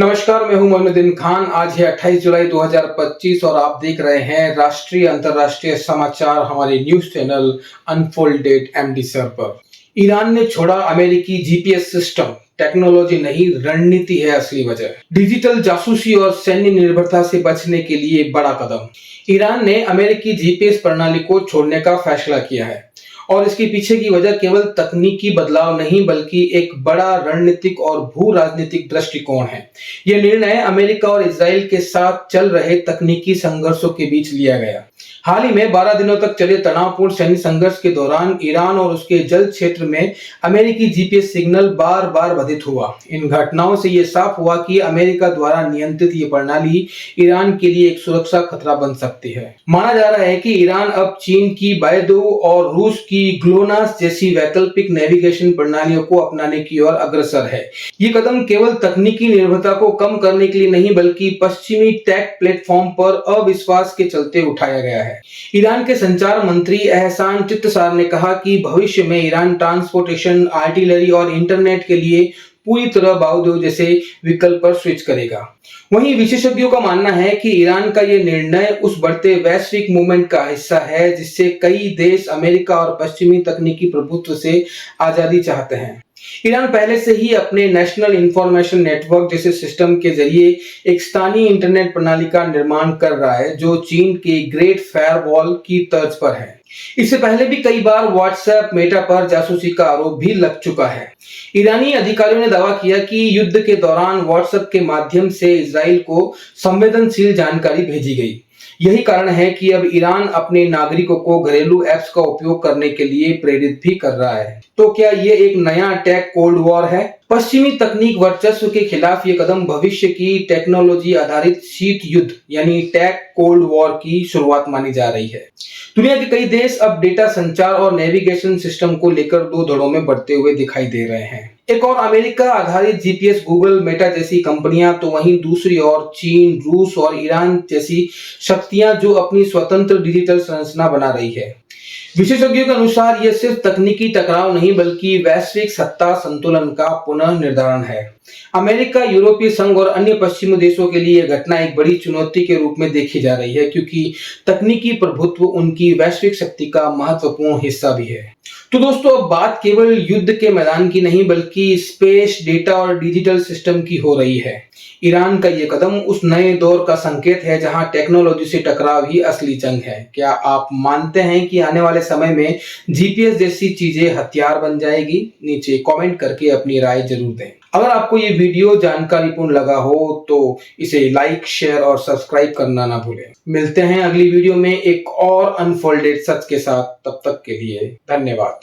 नमस्कार, मैं हूं मोइनुद्दीन खान। आज है 28 जुलाई 2025 और आप देख रहे हैं राष्ट्रीय अंतर्राष्ट्रीय समाचार हमारे news channel unfolded MD sir पर। ईरान ने छोड़ा अमेरिकी जीपीएस सिस्टम, टेक्नोलॉजी नहीं रणनीति है असली वजह। डिजिटल जासूसी और सैन्य निर्भरता से बचने के लिए बड़ा कदम। ईरान ने अमेरिकी जीपीएस प्रणाली को छोड़ने का फैसला किया है और इसके पीछे की वजह केवल तकनीकी बदलाव नहीं बल्कि एक बड़ा रणनीतिक और भू राजनीतिक दृष्टिकोण है। यह निर्णय अमेरिका और इजराइल के साथ चल रहे तकनीकी संघर्षों के बीच लिया गया। हाल ही में 12 दिनों तक चले तनावपूर्ण सैन्य संघर्ष के दौरान ईरान और उसके जल क्षेत्र में अमेरिकी जीपीएस सिग्नल बार बार बाधित हुआ। इन घटनाओं से यह साफ हुआ कि अमेरिका द्वारा नियंत्रित ये प्रणाली ईरान के लिए एक सुरक्षा खतरा बन सकती है। माना जा रहा है कि ईरान अब चीन की बायडू और रूस की ग्लोनास जैसी वैकल्पिक नेविगेशन प्रणालियों को अपनाने की ओर अग्रसर है। ये कदम केवल तकनीकी निर्भरता को कम करने के लिए नहीं बल्कि पश्चिमी टेक प्लेटफॉर्म पर अविश्वास के चलते उठाया गया है। ईरान के संचार मंत्री एहसान चित्तसार ने कहा कि भविष्य में ईरान ट्रांसपोर्टेशन, आर्टिलरी और इंटरनेट के लिए पूरी तरह बायडू जैसे विकल्प पर स्विच करेगा। वहीं विशेषज्ञों का मानना है कि ईरान का यह निर्णय उस बढ़ते वैश्विक मूवमेंट का हिस्सा है जिससे कई देश अमेरिका और पश्चिमी तकनीकी प्रभुत्व से आजादी चाहते हैं। ईरान पहले से ही अपने नेशनल इंफॉर्मेशन नेटवर्क जैसे सिस्टम के जरिए एक स्थानीय इंटरनेट प्रणाली का निर्माण कर रहा है जो चीन के ग्रेट फायरवॉल की तर्ज पर है। इससे पहले भी कई बार व्हाट्सएप मेटा पर जासूसी का आरोप भी लग चुका है। ईरानी अधिकारियों ने दावा किया कि युद्ध के दौरान व्हाट्सएप के माध्यम से इजराइल को संवेदनशील जानकारी भेजी गई। यही कारण है कि अब ईरान अपने नागरिकों को घरेलू ऐप्स का उपयोग करने के लिए प्रेरित भी कर रहा है। तो क्या ये एक नया टेक कोल्ड वॉर है? पश्चिमी तकनीक वर्चस्व के खिलाफ ये कदम भविष्य की टेक्नोलॉजी आधारित शीत युद्ध यानी टेक कोल्ड वॉर की शुरुआत मानी जा रही है। दुनिया के कई देश अब डेटा संचार और नेविगेशन सिस्टम को लेकर दो धड़ों में बढ़ते हुए दिखाई दे रहे हैं। एक और अमेरिका आधारित जीपीएस, गूगल, मेटा जैसी कंपनियां, तो वहीं दूसरी ओर चीन, रूस और ईरान जैसी शक्तियां जो अपनी स्वतंत्र डिजिटल संरचना बना रही है। विशेषज्ञों के अनुसार यह सिर्फ तकनीकी टकराव नहीं बल्कि वैश्विक सत्ता संतुलन का पुनः निर्धारण है। अमेरिका, यूरोपीय संघ और अन्य पश्चिमी देशों के लिए यह घटना एक बड़ी चुनौती के रूप में देखी जा रही है क्योंकि तकनीकी प्रभुत्व उनकी वैश्विक शक्ति का महत्वपूर्ण हिस्सा भी है। तो दोस्तों, अब बात केवल युद्ध के मैदान की नहीं बल्कि स्पेस, डेटा और डिजिटल सिस्टम की हो रही है। ईरान का ये कदम उस नए दौर का संकेत है जहां टेक्नोलॉजी से टकराव ही असली जंग है। क्या आप मानते हैं कि आने वाले समय में जीपीएस जैसी चीजें हथियार बन जाएगी? नीचे कमेंट करके अपनी राय जरूर दें। अगर आपको ये वीडियो जानकारीपूर्ण लगा हो तो इसे लाइक, शेयर और सब्सक्राइब करना ना भूलें। मिलते हैं अगली वीडियो में एक और अनफोल्डेड सच के साथ। तब तक के लिए धन्यवाद।